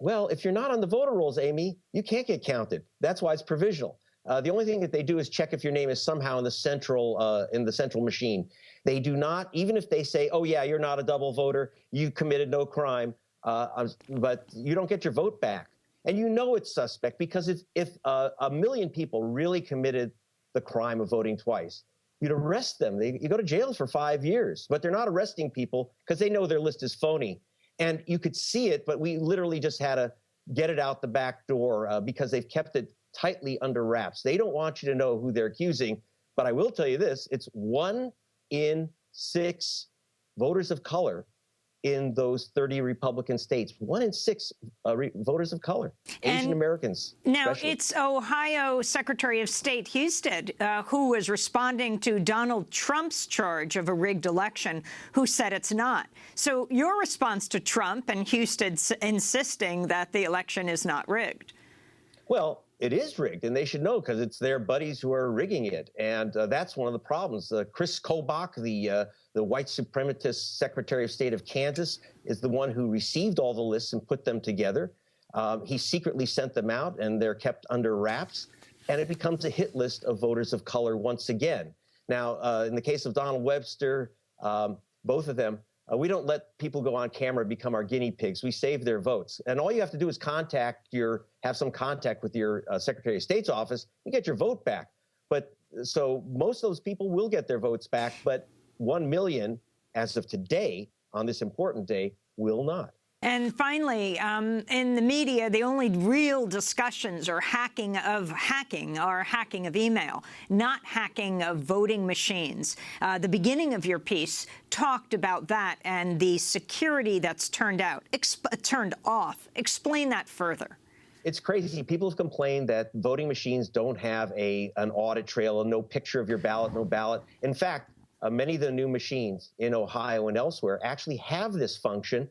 [SPEAKER 26] Well, if you're not on the voter rolls, Amy, you can't get counted. That's why it's provisional. The only thing that they do is check if your name is somehow in the central machine. They do not, even if they say, oh, yeah, you're not a double voter, you committed no crime, but you don't get your vote back. And you know it's suspect because if 1 million people really committed the crime of voting twice, you'd arrest them. You go to jail for 5 years, but they're not arresting people because they know their list is phony. And you could see it, but we literally just had to get it out the back door because they've kept it tightly under wraps. They don't want you to know who they're accusing. But I will tell you this, it's 1 in 6 voters of color in those 30 Republican states. 1 in 6 voters of color, Asian Americans.
[SPEAKER 1] Now,
[SPEAKER 26] especially.
[SPEAKER 1] it's Ohio Secretary of State Husted, who was responding to Donald Trump's charge of a rigged election, who said it's not. So your response to Trump and Husted insisting that the election is not rigged?
[SPEAKER 26] Well, it is rigged, and they should know because it's their buddies who are rigging it. And that's one of the problems. Chris Kobach, the white supremacist Secretary of State of Kansas, is the one who received all the lists and put them together. He secretly sent them out, and they're kept under wraps. And it becomes a hit list of voters of color once again. Now, in the case of Donald Webster, both of them, we don't let people go on camera and become our guinea pigs. We save their votes. And all you have to do is have some contact with your Secretary of State's office and get your vote back. But so most of those people will get their votes back, but 1 million, as of today, on this important day, will not.
[SPEAKER 1] And finally, in the media, the only real discussions are hacking of email, not hacking of voting machines. The beginning of your piece talked about that and the security that's turned off. Explain that further.
[SPEAKER 26] It's crazy. People have complained that voting machines don't have an audit trail and no picture of your ballot, no ballot. In fact, many of the new machines in Ohio and elsewhere actually have this function.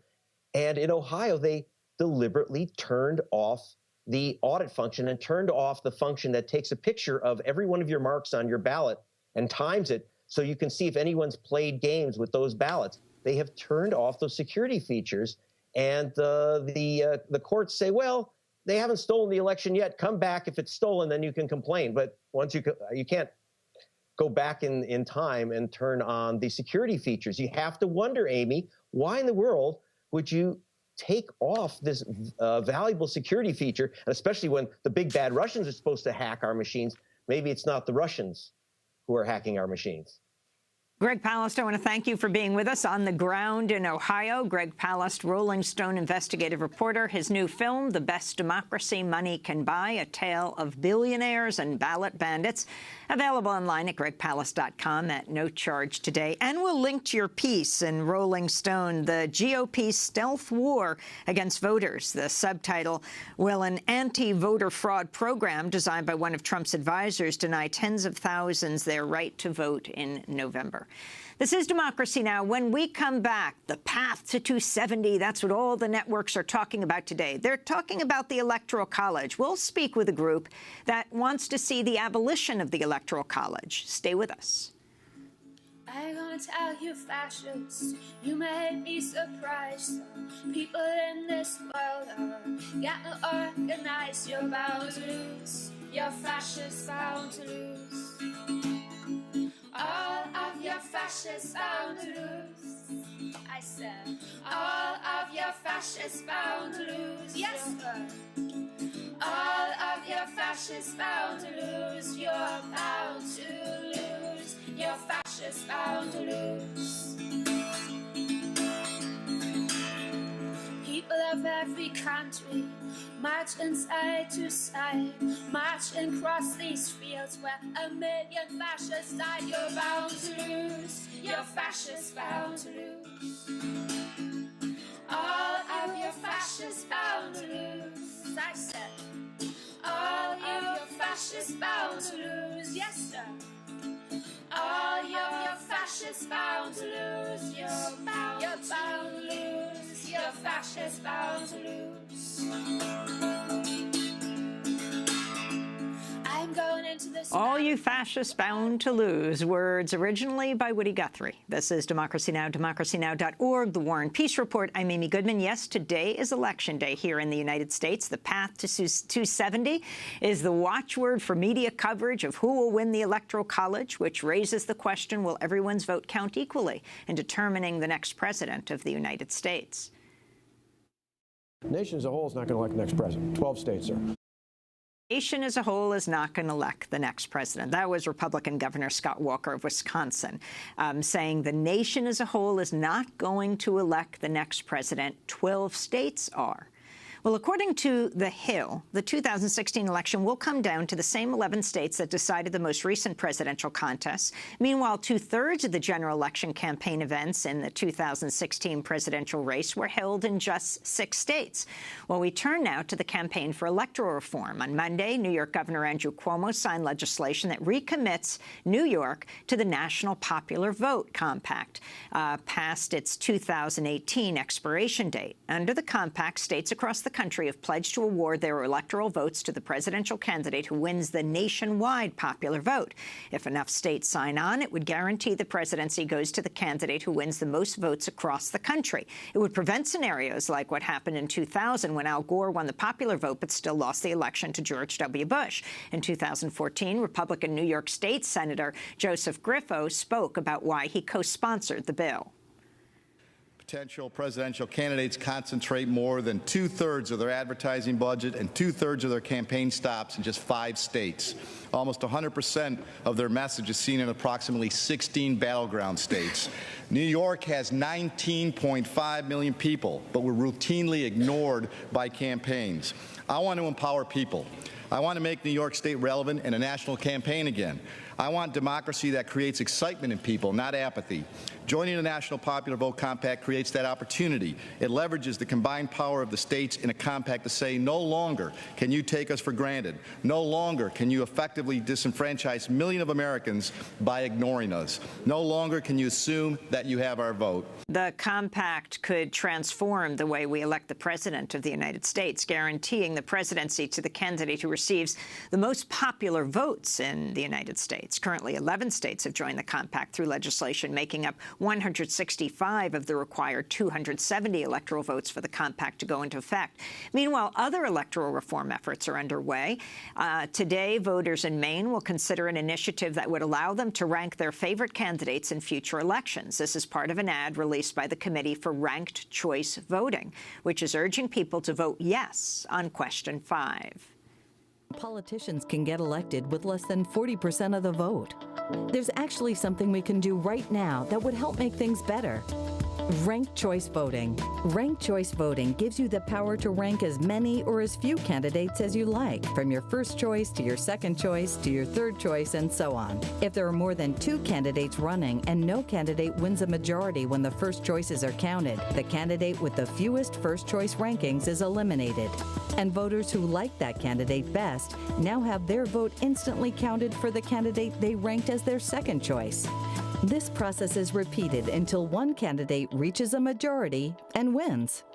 [SPEAKER 26] And in Ohio, they deliberately turned off the audit function and turned off the function that takes a picture of every one of your marks on your ballot and times it so you can see if anyone's played games with those ballots. They have turned off those security features, and the courts say, well, they haven't stolen the election yet. Come back. If it's stolen, then you can complain. But once you can't go back in time and turn on the security features. You have to wonder, Amy, why in the world would you take off this valuable security feature, especially when the big bad Russians are supposed to hack our machines? Maybe it's not the Russians who are hacking our machines.
[SPEAKER 1] Greg Palast, I want to thank you for being with us on the ground in Ohio. Greg Palast, Rolling Stone investigative reporter. His new film, The Best Democracy Money Can Buy, a tale of billionaires and ballot bandits, available online at gregpalast.com at no charge today. And we'll link to your piece in Rolling Stone, The GOP Stealth War Against Voters. The subtitle, Will an anti-voter fraud program designed by one of Trump's advisors deny tens of thousands their right to vote in November? This is Democracy Now! When we come back, the path to 270, that's what all the networks are talking about today. They're talking about the Electoral College. We'll speak with a group that wants to see the abolition of the Electoral College. Stay with us.
[SPEAKER 6] I'm gonna tell you, fascists, you may be surprised. Some people in this world are getting organized. You're bound to lose. You're fascists bound to lose. All of your fascists bound to lose. I said, all of your fascists bound to lose. Yes, sir. All of your fascists bound to lose. You're bound to lose. You're fascists bound to lose. People of every country marching side to side, marching across these fields where 1 million fascists died. You're bound to lose. You're fascists bound to lose. All of your fascists bound to lose. I said, all of your fascists bound to lose. Yes, sir. All of your fascists bound to lose. You're bound to lose. You're fascists bound to lose. I'm going into this.
[SPEAKER 1] All you fascists bound to lose. Words originally by Woody Guthrie. This is Democracy Now!, democracynow.org, The War and Peace Report. I'm Amy Goodman. Yes, today is Election Day here in the United States. The path to 270 is the watchword for media coverage of who will win the Electoral College, which raises the question, will everyone's vote count equally in determining the next president of the United States?
[SPEAKER 7] The nation as a whole is not going to elect the next president. 12 states are.
[SPEAKER 1] Nation as a whole is not going to elect the next president. That was Republican Governor Scott Walker of Wisconsin saying the nation as a whole is not going to elect the next president. 12 states are. Well, according to The Hill, the 2016 election will come down to the same 11 states that decided the most recent presidential contests. Meanwhile, 2/3 of the general election campaign events in the 2016 presidential race were held in just 6 states. Well, we turn now to the campaign for electoral reform. On Monday, New York Governor Andrew Cuomo signed legislation that recommits New York to the National Popular Vote Compact, past its 2018 expiration date. Under the compact, states across the country have pledged to award their electoral votes to the presidential candidate who wins the nationwide popular vote. If enough states sign on, it would guarantee the presidency goes to the candidate who wins the most votes across the country. It would prevent scenarios like what happened in 2000 when Al Gore won the popular vote but still lost the election to George W. Bush. In 2014, Republican New York State Senator Joseph Griffo spoke about why he co-sponsored the bill.
[SPEAKER 8] Potential presidential candidates concentrate more than 2/3 of their advertising budget and 2/3 of their campaign stops in just 5 states. Almost 100% of their message is seen in approximately 16 battleground states. New York has 19.5 million people, but we're routinely ignored by campaigns. I want to empower people. I want to make New York State relevant in a national campaign again. I want democracy that creates excitement in people, not apathy. Joining the National Popular Vote Compact creates that opportunity. It leverages the combined power of the states in a compact to say no longer can you take us for granted. No longer can you effectively disenfranchise millions of Americans by ignoring us. No longer can you assume that you have our vote.
[SPEAKER 1] The compact could transform the way we elect the president of the United States, guaranteeing the presidency to the candidate who receives the most popular votes in the United States. Currently, 11 states have joined the compact through legislation, making up 165 of the required 270 electoral votes for the compact to go into effect. Meanwhile, other electoral reform efforts are underway. Today, voters in Maine will consider an initiative that would allow them to rank their favorite candidates in future elections. This is part of an ad released by the Committee for Ranked Choice Voting, which is urging people to vote yes on question 5.
[SPEAKER 9] Politicians can get elected with less than 40% of the vote.
[SPEAKER 2] There's actually something we can do right now that would help make things better. Ranked choice voting. Ranked choice voting gives you the power to rank as many or as few candidates as you like, from your first choice to your second choice to your third choice and so on. If there are more than 2 candidates running and no candidate wins a majority when the first choices are counted, the candidate with the fewest first choice rankings is eliminated. And voters who like that candidate best now have their vote instantly counted for the candidate they ranked as their second choice. This process is repeated until one candidate reaches a majority and wins.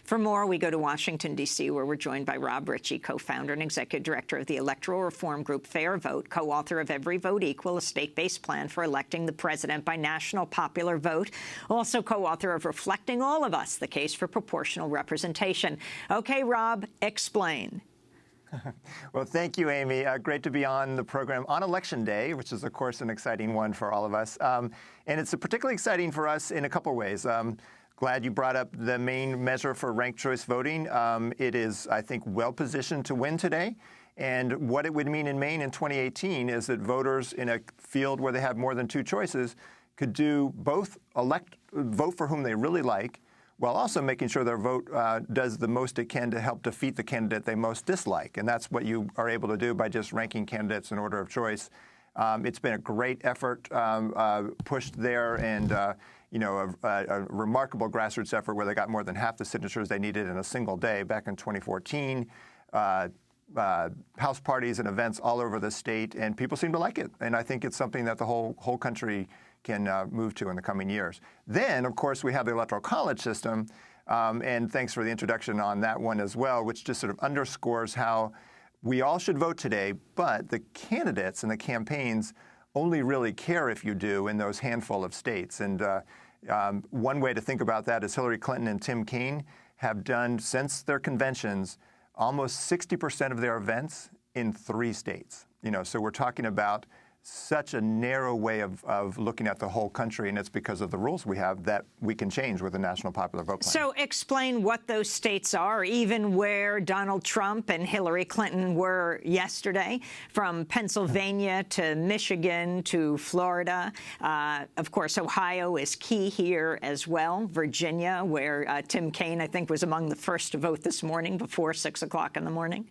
[SPEAKER 1] For more, we go to Washington, D.C., where we're joined by Rob Ritchie, co-founder and executive director of the electoral reform group Fair Vote, co-author of Every Vote Equal, a state-based plan for electing the president by national popular vote, also co-author of Reflecting All of Us, the case for proportional representation. Okay, Rob, explain.
[SPEAKER 9] Well, thank you, Amy. Great to be on the program on Election Day, which is, of course, an exciting one for all of us. And it's particularly exciting for us in a couple ways. Glad you brought up the main measure for ranked choice voting. It is, I think, well-positioned to win today. And what it would mean in Maine in 2018 is that voters in a field where they have more than 2 choices could do both vote for whom they really like, while also making sure their vote does the most it can to help defeat the candidate they most dislike. And that's what you are able to do by just ranking candidates in order of choice. It's been a great effort pushed there, and a remarkable grassroots effort where they got more than half the signatures they needed in a single day back in 2014. House parties and events all over the state, and people seem to like it. And I think it's something that the whole country can move to in the coming years. Then, of course, we have the Electoral College system, and thanks for the introduction on that one as well, which just sort of underscores how we all should vote today, but the candidates and the campaigns only really care if you do in those handful of states. And one way to think about that is Hillary Clinton and Tim Kaine have done, since their conventions, almost 60% of their events in 3 states. So we're talking about such a narrow way of looking at the whole country, and it's because of the rules we have that we can change with the National Popular Vote Plan.
[SPEAKER 1] So explain what those states are, even where Donald Trump and Hillary Clinton were yesterday, from Pennsylvania to Michigan to Florida. Of course, Ohio is key here as well. Virginia, where Tim Kaine, I think, was among the first to vote this morning before 6 o'clock in the morning.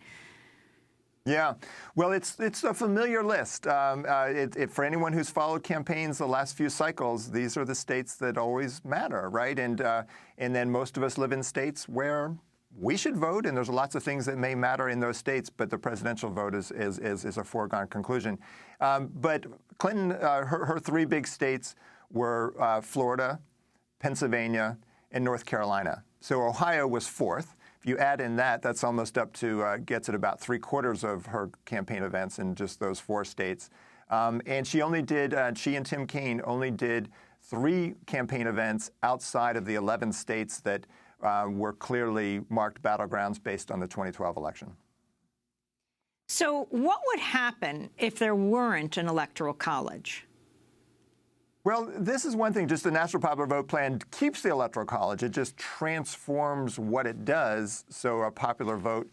[SPEAKER 9] Yeah, well, it's a familiar list. For anyone who's followed campaigns the last few cycles, these are the states that always matter, right? And then most of us live in states where we should vote, and there's lots of things that may matter in those states, but the presidential vote is a foregone conclusion. But Clinton, her 3 big states were Florida, Pennsylvania, and North Carolina. So Ohio was 4th. If you add in that's almost up to, gets at about 3/4 of her campaign events in just those 4 states. And she and Tim Kaine only did 3 campaign events outside of the 11 states that were clearly marked battlegrounds based on the 2012 election.
[SPEAKER 1] So what would happen if there weren't an electoral college?
[SPEAKER 9] Well, this is one thing. Just the National Popular Vote Plan keeps the Electoral College. It just transforms what it does so a popular vote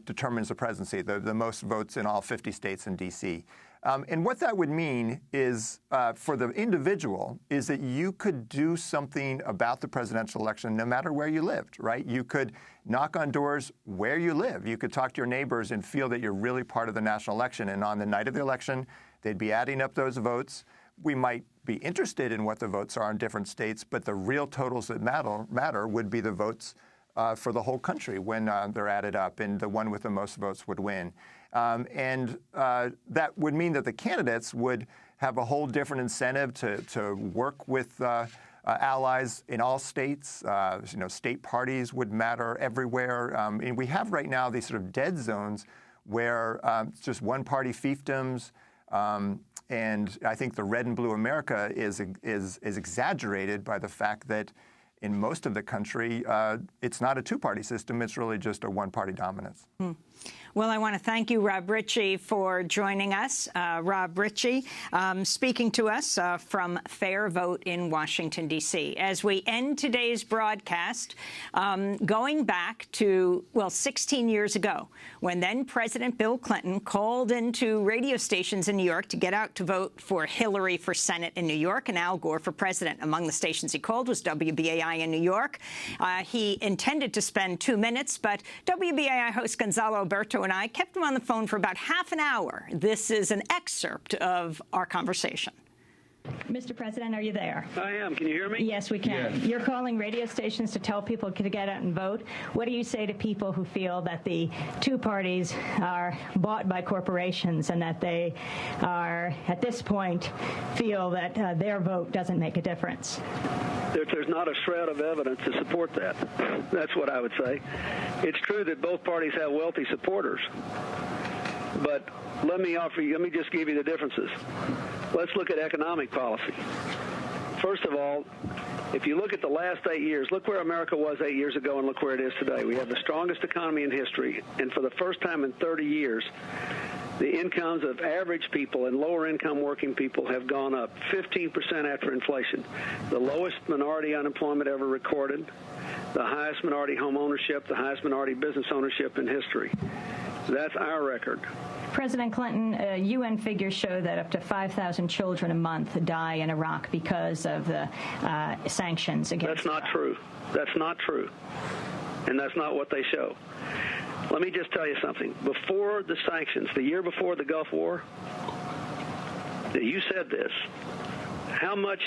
[SPEAKER 9] determines the presidency, the most votes in all 50 states and D.C. And what that would mean is, for the individual, is that you could do something about the presidential election no matter where you lived, right? You could knock on doors where you live. You could talk to your neighbors and feel that you're really part of the national election. And on the night of the election, they'd be adding up those votes. We might be interested in what the votes are in different states, but the real totals that matter would be the votes for the whole country when they're added up, and the one with the most votes would win. And that would mean that the candidates would have a whole different incentive to work with allies in all states. State parties would matter everywhere. And we have right now these sort of dead zones where it's just one-party fiefdoms. And I think the red and blue America is exaggerated by the fact that in most of the country, it's not a two-party system. It's really just a one-party dominance.
[SPEAKER 1] Well, I want to thank you, Rob Ritchie, for joining us. Rob Ritchie speaking to us from Fair Vote in Washington, D.C. As we end today's broadcast, going back to, well, 16 years ago, when then President Bill Clinton called into radio stations in New York to get out to vote for Hillary for Senate in New York and Al Gore for president. Among the stations he called was WBAI in New York. He intended to spend 2 minutes, but WBAI host Gonzalo Alberto and I kept him on the phone for about half an hour. This is an excerpt of our conversation.
[SPEAKER 10] Mr. President, are you there?
[SPEAKER 11] I am. Can you hear me?
[SPEAKER 10] Yes, we can.
[SPEAKER 11] Yes.
[SPEAKER 10] You're calling radio stations to tell people to get out and vote. What do you say to people who feel that the two parties are bought by corporations and that they are, at this point, feel that their vote doesn't make a difference?
[SPEAKER 11] There's not a shred of evidence to support that. That's what I would say. It's true that both parties have wealthy supporters, but let me just give you the differences. Let's look at economic policy. First of all, if you look at the last 8 years, look where America was 8 years ago and look where it is today. We have the strongest economy in history, and for the first time in 30 years, the incomes of average people and lower-income working people have gone up 15% after inflation, the lowest minority unemployment ever recorded, the highest minority home ownership, the highest minority business ownership in history. That's our record.
[SPEAKER 10] President Clinton, UN figures show that up to 5,000 children a month die in Iraq because of the sanctions against
[SPEAKER 11] That's not true. That's not true. And that's not what they show. Let me just tell you something. Before the sanctions, the year before the Gulf War, you said this, how much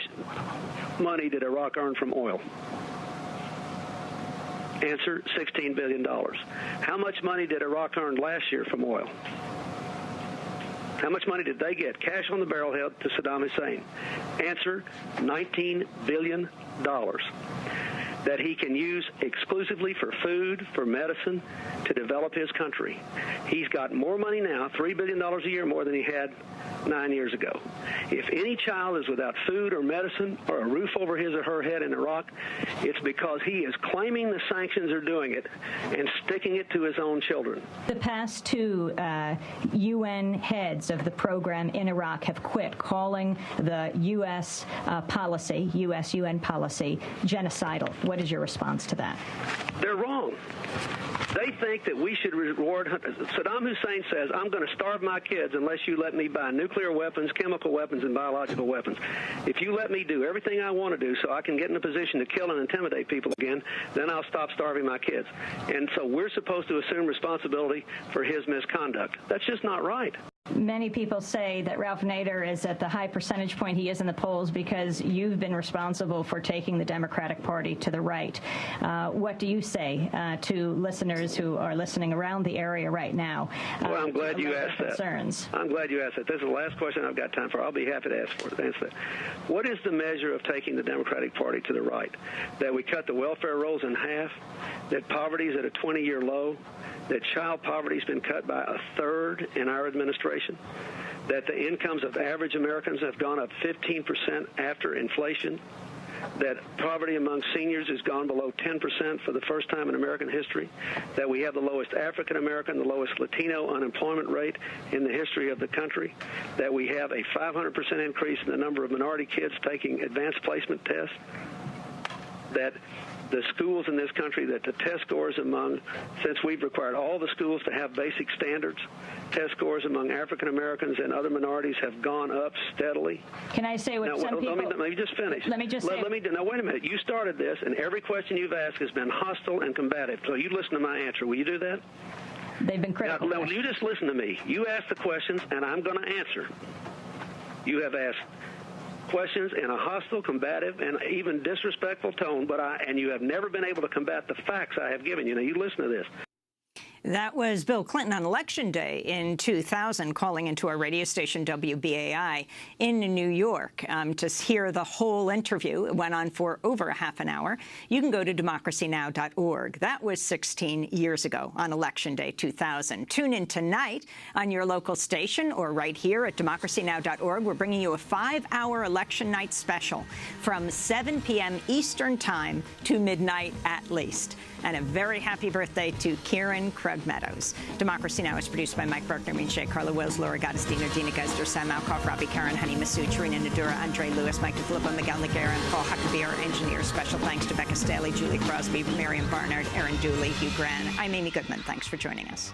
[SPEAKER 11] money did Iraq earn from oil? Answer, $16 billion. How much money did Iraq earn last year from oil? How much money did they get, cash on the barrelhead, to Saddam Hussein? Answer, $19 billion that he can use exclusively for food, for medicine, to develop his country. He's got more money now, $3 billion a year more than he had 9 years ago. If any child is without food or medicine or a roof over his or her head in Iraq, it's because he is claiming the sanctions are doing it and sticking it to his own children.
[SPEAKER 10] The past two UN heads of the program in Iraq have quit, calling the U.S. policy, U.S.-UN policy, genocidal. What is your response to that?
[SPEAKER 11] They're wrong. They think that we should reward. Saddam Hussein says, I'm going to starve my kids unless you let me buy nuclear weapons, chemical weapons, and biological weapons. If you let me do everything I want to do so I can get in a position to kill and intimidate people again, then I'll stop starving my kids. And so we're supposed to assume responsibility for his misconduct. That's just not right.
[SPEAKER 10] Many people say that Ralph Nader is at the high percentage point he is in the polls because you've been responsible for taking the Democratic Party to the right. What do you say to listeners who are listening around the area right now?
[SPEAKER 11] Well, I'm glad you asked that.
[SPEAKER 10] Concerns?
[SPEAKER 11] I'm glad you asked that. This is the last question I've got time for. I'll be happy to answer that. What is the measure of taking the Democratic Party to the right? That we cut the welfare rolls in half? That poverty is at a 20-year low? That child poverty has been cut by a third in our administration, that the incomes of average Americans have gone up 15% after inflation, that poverty among seniors has gone below 10% for the first time in American history, that we have the lowest African American, the lowest Latino unemployment rate in the history of the country, that we have a 500% increase in the number of minority kids taking advanced placement tests, that the schools in this country, that the test scores since we've required all the schools to have basic standards, test scores among African Americans and other minorities have gone up steadily.
[SPEAKER 10] Can I say what some people...
[SPEAKER 11] Let me just finish.
[SPEAKER 10] Let me just say...
[SPEAKER 11] Now, wait a minute. You started this, and every question you've asked has been hostile and combative. So you listen to my answer. Will you do that?
[SPEAKER 10] They've been critical.
[SPEAKER 11] Now, you just listen to me. You ask the questions, and I'm going to answer. You have asked questions in a hostile, combative, and even disrespectful tone, and you have never been able to combat the facts I have given you. Now, you listen to this.
[SPEAKER 1] That was Bill Clinton on Election Day in 2000, calling into our radio station WBAI in New York. To hear the whole interview, it went on for over a half an hour. You can go to democracynow.org. That was 16 years ago on Election Day 2000. Tune in tonight on your local station or right here at democracynow.org. We're bringing you a 5-hour election night special from 7 p.m. Eastern Time to midnight at least. And a very happy birthday to Kieran Krug Meadows. Democracy Now! Is produced by Mike Berkner, Min Shea, Carla Wills, Laura Gottesdiener, Dina Geister, Sam Malkoff, Robbie Karen, Honey Masood, Tarina Nadura, Andre Lewis, Mike DeFilippo, Miguel Noguera, and Paul Huckabee, our engineers. Special thanks to Becca Staley, Julie Crosby, Miriam Barnard, Aaron Dooley, Hugh Gran. I'm Amy Goodman. Thanks for joining us.